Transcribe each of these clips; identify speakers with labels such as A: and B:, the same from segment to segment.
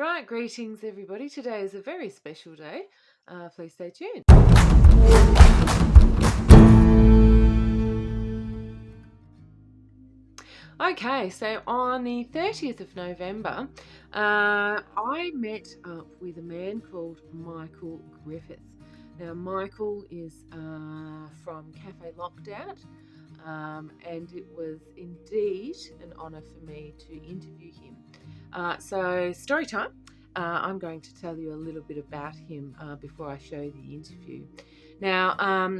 A: Right, greetings everybody. Today is a very special day. Please stay tuned. Okay, so on the 30th of November, I met up with a man called Michael Griffith. Now, Michael is from Cafe Lockdown, and it was indeed an honour for me to interview him. So, story time. I'm going to tell you a little bit about him before I show you the interview. Now,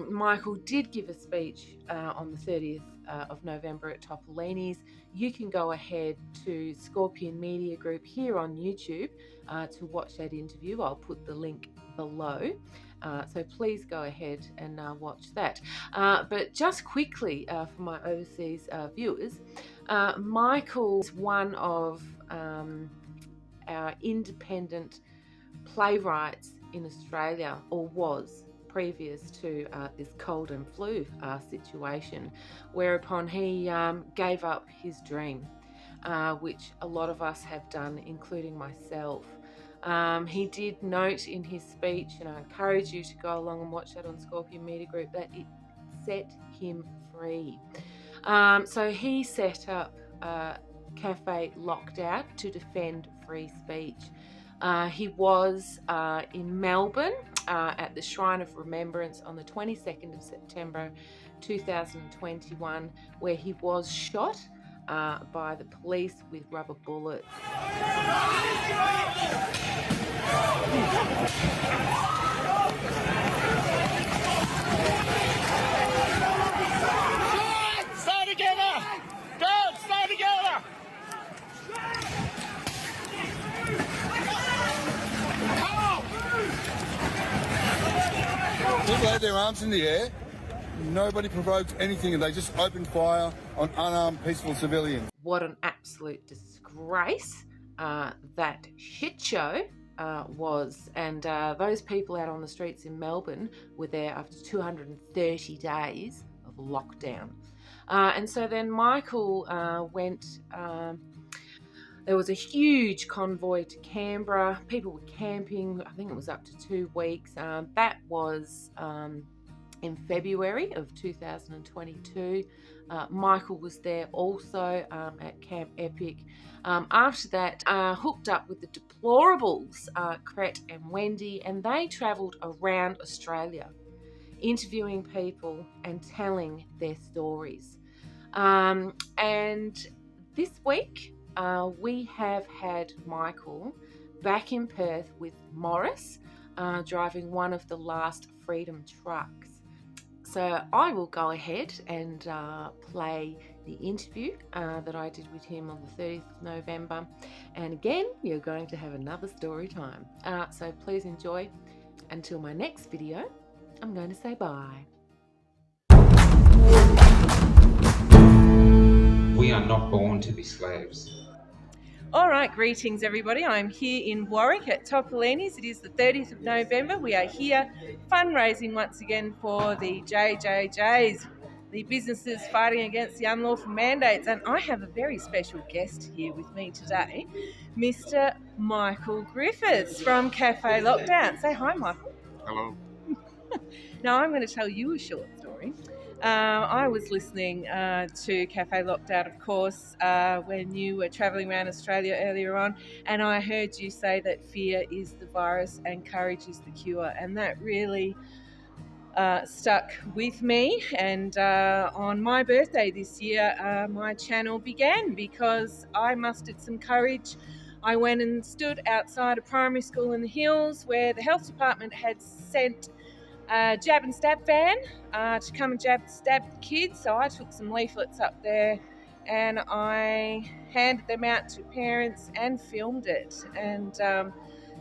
A: Michael did give a speech on the 30th of November at Topolini's. You can go ahead to Scorpion Media Group here on YouTube to watch that interview. I'll put the link below. So please go ahead and watch that. But just quickly for my overseas viewers, Michael is one of our independent playwrights in Australia, or was previous to this cold and flu situation, whereupon he gave up his dream, which a lot of us have done, including myself. He did note in his speech, and I encourage you to go along and watch that on Scorpion Media Group, that it set him free. So he set up Cafe Lockdown to defend free speech. He was in Melbourne at the Shrine of Remembrance on the 22nd of September 2021, where he was shot by the police with rubber bullets.
B: Stay together! Don't stay together!
C: People had their arms in the air. Nobody provoked anything, and they just opened fire on unarmed, peaceful civilians.
A: What an absolute disgrace that shit show was. And those people out on the streets in Melbourne were there after 230 days of lockdown. And so then Michael went... there was a huge convoy to Canberra. People were camping. I think it was up to 2 weeks. That was in February of 2022. Michael was there also at Camp Epic. After that, hooked up with the deplorables, Cret and Wendy, and they travelled around Australia, interviewing people and telling their stories. And this week, we have had Michael back in Perth with Morris, driving one of the last Freedom trucks. So I will go ahead and play the interview that I did with him on the 30th of November. And again, you're going to have another story time. So please enjoy. Until my next video, I'm going to say bye.
D: We are not born to be slaves.
A: All right, greetings everybody. I'm here in Warwick at Topolini's. It is the 30th of November. We are here fundraising once again for the JJJs, the businesses fighting against the unlawful mandates. And I have a very special guest here with me today, Mr. Michael Griffith from Cafe Lockdown. Say hi, Michael.
C: Hello.
A: Now I'm going to tell you a short story. I was listening to Cafe Lockdown, of course, when you were travelling around Australia earlier on, and I heard you say that fear is the virus and courage is the cure, and that really stuck with me. And on my birthday this year, my channel began because I mustered some courage. I went and stood outside a primary school in the hills where the health department had sent a jab and stab van to come and jab and stab the kids. So I took some leaflets up there and I handed them out to parents and filmed it. And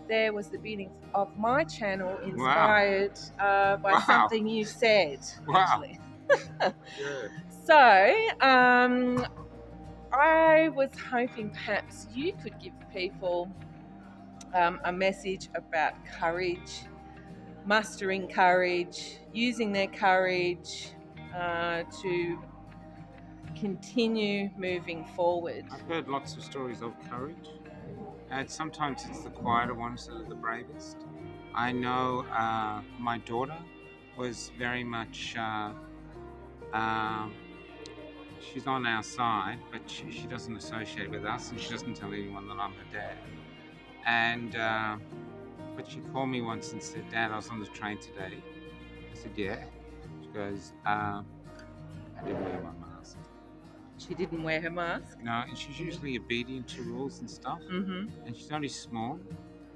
A: there was the beginning of my channel, inspired by something you said.
D: Wow.
A: Actually.
D: Yeah.
A: So I was hoping perhaps you could give people a message about courage, mustering courage, using their courage to continue moving forward.
B: I've heard lots of stories of courage,
D: Sometimes it's the quieter ones that are the bravest. I know my daughter was very much, she's on our side, but she doesn't associate with us, and she doesn't tell anyone that I'm her dad. And but she called me once and said, "Dad, I was on the train today." I said, "Yeah." She goes, "I didn't wear my mask."
A: She didn't wear her mask.
D: No, and she's usually obedient to rules and stuff.
A: Mm-hmm.
D: And she's only small,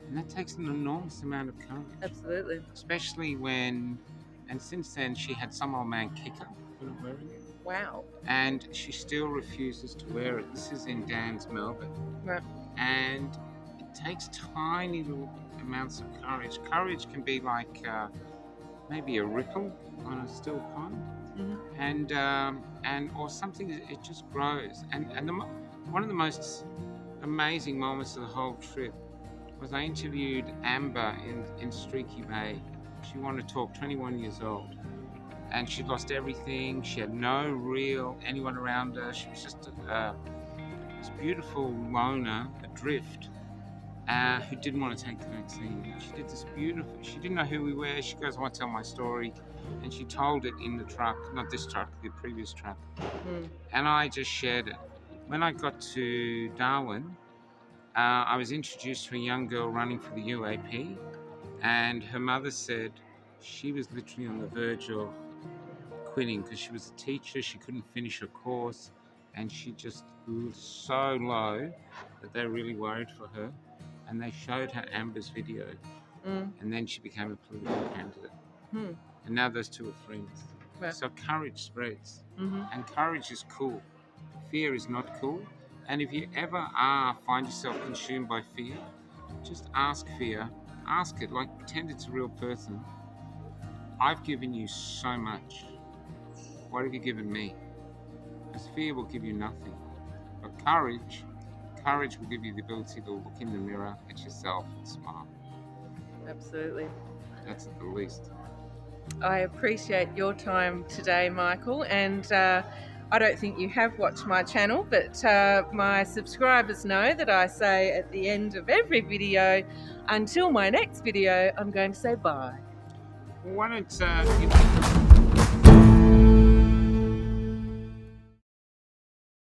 D: and that takes an enormous amount of courage.
A: Absolutely.
D: Especially when, and since then she had some old man kick her for not wearing it.
A: Wow.
D: And she still refuses to wear it. This is in Dan's Melbourne.
A: Right.
D: And it takes tiny little amounts of courage. Courage can be like maybe a ripple on a still pond.
A: Mm-hmm.
D: And or something that it just grows. And one of the most amazing moments of the whole trip was I interviewed Amber in Streaky Bay. She wanted to talk, 21 years old, and she'd lost everything. She had no real anyone around her. She was just this beautiful loner adrift who didn't want to take the vaccine. She did this beautiful, she didn't know who we were. She goes, "I want to tell my story." And she told it in the truck, not this truck, the previous truck. And I just shared it. When I got to Darwin, I was introduced to a young girl running for the UAP, and her mother said she was literally on the verge of quitting because she was a teacher. She couldn't finish her course, and she just was so low that they were really worried for her. And they showed her Amber's video, and then she became a political candidate. And now those two are friends.
A: Wow.
D: So courage spreads,
A: Mm-hmm.
D: and courage is cool. Fear is not cool. And if you ever find yourself consumed by fear, just ask fear. Ask it, like pretend it's a real person. I've given you so much. What have you given me? Because fear will give you nothing. But courage will give you the ability to look in the mirror at yourself and smile.
A: Absolutely.
D: That's at the least.
A: I appreciate your time today, Michael, and I don't think you have watched my channel, but my subscribers know that I say at the end of every video, until my next video, I'm going to say bye.
D: Well, why don't you